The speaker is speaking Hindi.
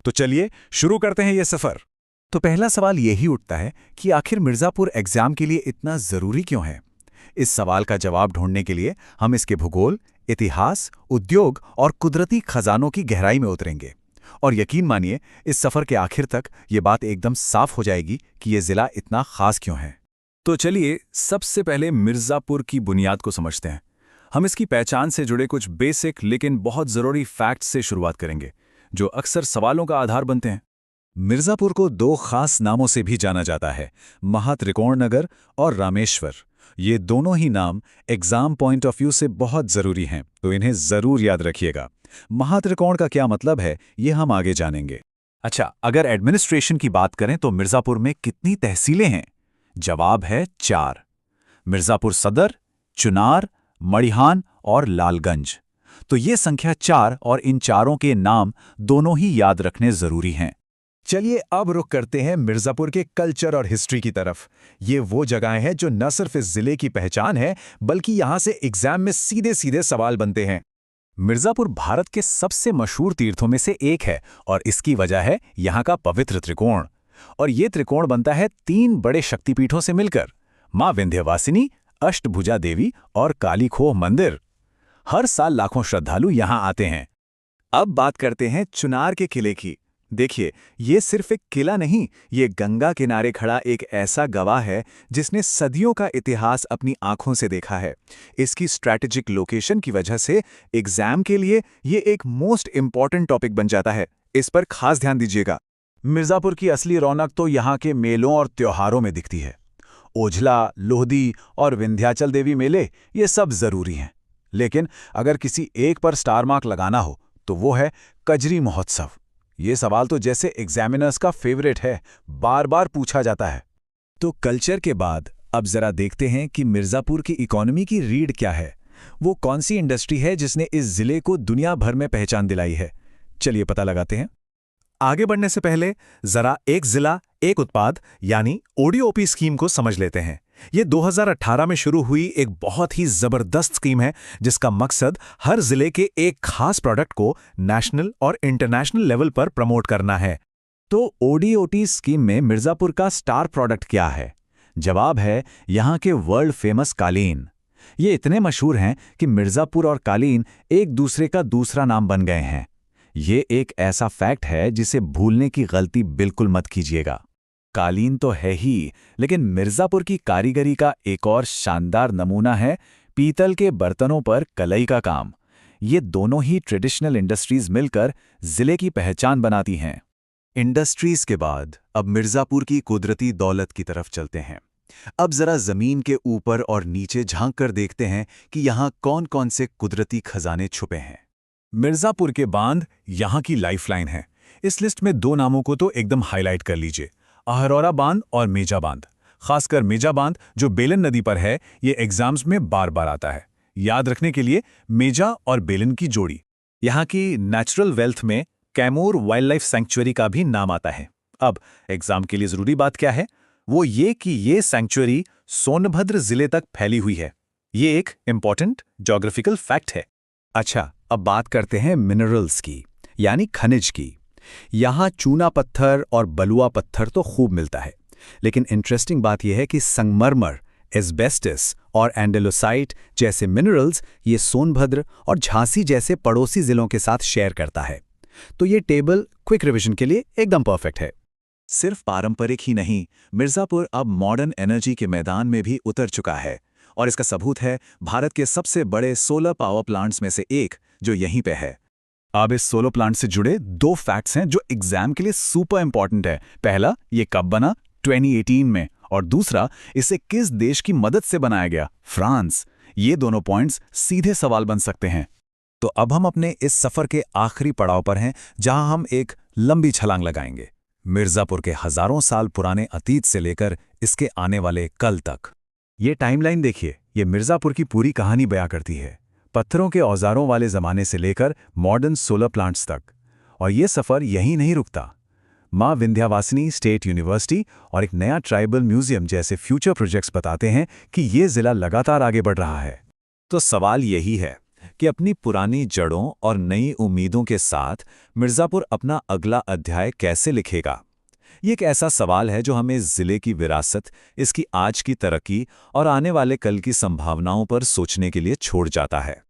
तो चलिए शुरू करते हैं ये सफर। तो पहला सवाल यही उठता है कि आखिर मिर्जापुर एग्जाम के लिए इतना जरूरी क्यों है। इस सवाल का जवाब ढूंढने के लिए हम इसके भूगोल, इतिहास, उद्योग और कुदरती खजानों की गहराई में उतरेंगे। और यकीन मानिए, इस सफर के आखिर तक ये बात एकदम साफ हो जाएगी कि ये जिला इतना खास क्यों है। तो चलिए सबसे पहले मिर्जापुर की बुनियाद को समझते हैं। हम इसकी पहचान से जुड़े कुछ बेसिक लेकिन बहुत ज़रूरी फैक्ट्स से शुरुआत करेंगे, जो अक्सर सवालों का आधार बनते हैं। मिर्जापुर को दो खास नामों से भी जाना जाता है, महात्रिकोण नगर और रामेश्वर। ये दोनों ही नाम एग्जाम पॉइंट ऑफ व्यू से बहुत ज़रूरी हैं, तो इन्हें ज़रूर याद रखिएगा। महात्रिकोण का क्या मतलब है, ये हम आगे जानेंगे। अच्छा, अगर एडमिनिस्ट्रेशन की बात करें तो मिर्जापुर में कितनी तहसीलें हैं? जवाब है 4। मिर्जापुर सदर, चुनार, मड़िहान और लालगंज। तो ये संख्या 4 और इन चारों के नाम दोनों ही याद रखने जरूरी हैं। चलिए अब रुख करते हैं मिर्जापुर के कल्चर और हिस्ट्री की तरफ। ये वो जगहें हैं जो न सिर्फ इस जिले की पहचान है, बल्कि यहां से एग्जाम में सीधे सीधे सवाल बनते हैं। मिर्जापुर भारत के सबसे मशहूर तीर्थों में से एक है और इसकी वजह है यहाँ का पवित्र त्रिकोण। और ये त्रिकोण बनता है 3 बड़े शक्तिपीठों से मिलकर, मां विंध्यवासिनी, अष्टभुजा देवी और कालीखोह मंदिर। हर साल लाखों श्रद्धालु यहाँ आते हैं। अब बात करते हैं चुनार के किले की। देखिए, ये सिर्फ एक किला नहीं, ये गंगा किनारे खड़ा एक ऐसा गवाह है जिसने सदियों का इतिहास अपनी आंखों से देखा है। इसकी स्ट्रैटेजिक लोकेशन की वजह से एग्जाम के लिए ये एक मोस्ट इंपॉर्टेंट टॉपिक बन जाता है। इस पर खास ध्यान दीजिएगा। मिर्जापुर की असली रौनक तो यहाँ के मेलों और त्योहारों में दिखती है। ओझला, लोहदी और विंध्याचल देवी मेले, ये सब जरूरी हैं। लेकिन अगर किसी एक पर स्टार मार्क लगाना हो तो वो है कजरी महोत्सव। ये सवाल तो जैसे एग्जामिनर्स का फेवरेट है, बार बार पूछा जाता है। तो कल्चर के बाद अब जरा देखते हैं कि मिर्जापुर की इकोनॉमी की रीढ़ क्या है। वो कौन सी इंडस्ट्री है जिसने इस जिले को दुनिया भर में पहचान दिलाई है। चलिए पता लगाते हैं। आगे बढ़ने से पहले जरा एक जिला एक उत्पाद यानी ओडीओपी स्कीम को समझ लेते हैं। ये 2018 में शुरू हुई एक बहुत ही जबरदस्त स्कीम है, जिसका मकसद हर जिले के एक खास प्रोडक्ट को नेशनल और इंटरनेशनल लेवल पर प्रमोट करना है। तो ओडीओटी स्कीम में मिर्जापुर का स्टार प्रोडक्ट क्या है? जवाब है यहाँ के वर्ल्ड फेमस कालीन। ये इतने मशहूर हैं कि मिर्जापुर और कालीन एक दूसरे का दूसरा नाम बन गए हैं। ये एक ऐसा फैक्ट है जिसे भूलने की गलती बिल्कुल मत कीजिएगा। कालीन तो है ही, लेकिन मिर्जापुर की कारीगरी का एक और शानदार नमूना है पीतल के बर्तनों पर कलई का काम। ये दोनों ही ट्रेडिशनल इंडस्ट्रीज मिलकर जिले की पहचान बनाती हैं। इंडस्ट्रीज के बाद अब मिर्जापुर की कुदरती दौलत की तरफ चलते हैं। अब जरा जमीन के ऊपर और नीचे झांक कर देखते हैं कि यहाँ कौन कौन से कुदरती खजाने छुपे हैं। मिर्जापुर के बांध यहाँ की लाइफलाइन है। इस लिस्ट में 2 नामों को तो एकदम हाईलाइट कर लीजिए, अहरौरा बांध और मेजा बांध। खासकर मेजा बांध जो बेलन नदी पर है, ये एग्जाम्स में बार बार आता है। याद रखने के लिए मेजा और बेलन की जोड़ी। यहाँ की नेचुरल वेल्थ में कैमूर वाइल्ड लाइफ सैंक्चुअरी का भी नाम आता है। अब एग्जाम के लिए जरूरी बात क्या है? वो ये कि ये सैंक्चुअरी सोनभद्र जिले तक फैली हुई है। ये एक इंपॉर्टेंट ज्योग्राफिकल फैक्ट है। अच्छा, अब बात करते हैं मिनरल्स की, यानी खनिज की। यहाँ चूना पत्थर और बलुआ पत्थर तो खूब मिलता है, लेकिन इंटरेस्टिंग बात यह है कि संगमरमर, एस्बेस्टस और एंडेलोसाइट जैसे मिनरल्स ये सोनभद्र और झांसी जैसे पड़ोसी जिलों के साथ शेयर करता है। तो ये टेबल क्विक रिवीजन के लिए एकदम परफेक्ट है। सिर्फ पारंपरिक ही नहीं, मिर्जापुर अब मॉडर्न एनर्जी के मैदान में भी उतर चुका है, और इसका सबूत है भारत के सबसे बड़े सोलर पावर प्लांट्स में से एक जो यहीं पे है। अब इस सोलर प्लांट से जुड़े 2 फैक्ट्स हैं जो एग्जाम के लिए सुपर इंपॉर्टेंट है। पहला, ये कब बना? 2018 में। और दूसरा, इसे किस देश की मदद से बनाया गया? फ्रांस। ये दोनों पॉइंट्स सीधे सवाल बन सकते हैं। तो अब हम अपने इस सफर के आखिरी पड़ाव पर हैं, जहां हम एक लंबी छलांग लगाएंगे मिर्जापुर के हजारों साल पुराने अतीत से लेकर इसके आने वाले कल तक। ये टाइमलाइन देखिए, ये मिर्जापुर की पूरी कहानी बयां करती है, पत्थरों के औजारों वाले जमाने से लेकर मॉडर्न सोलर प्लांट्स तक। और ये सफर यहीं नहीं रुकता। मां विंध्यवासिनी स्टेट यूनिवर्सिटी और एक नया ट्राइबल म्यूजियम जैसे फ्यूचर प्रोजेक्ट्स बताते हैं कि ये जिला लगातार आगे बढ़ रहा है। तो सवाल यही है कि अपनी पुरानी जड़ों और नई उम्मीदों के साथ मिर्ज़ापुर अपना अगला अध्याय कैसे लिखेगा। ये एक ऐसा सवाल है जो हमें इस ज़िले की विरासत, इसकी आज की तरक्की और आने वाले कल की संभावनाओं पर सोचने के लिए छोड़ जाता है।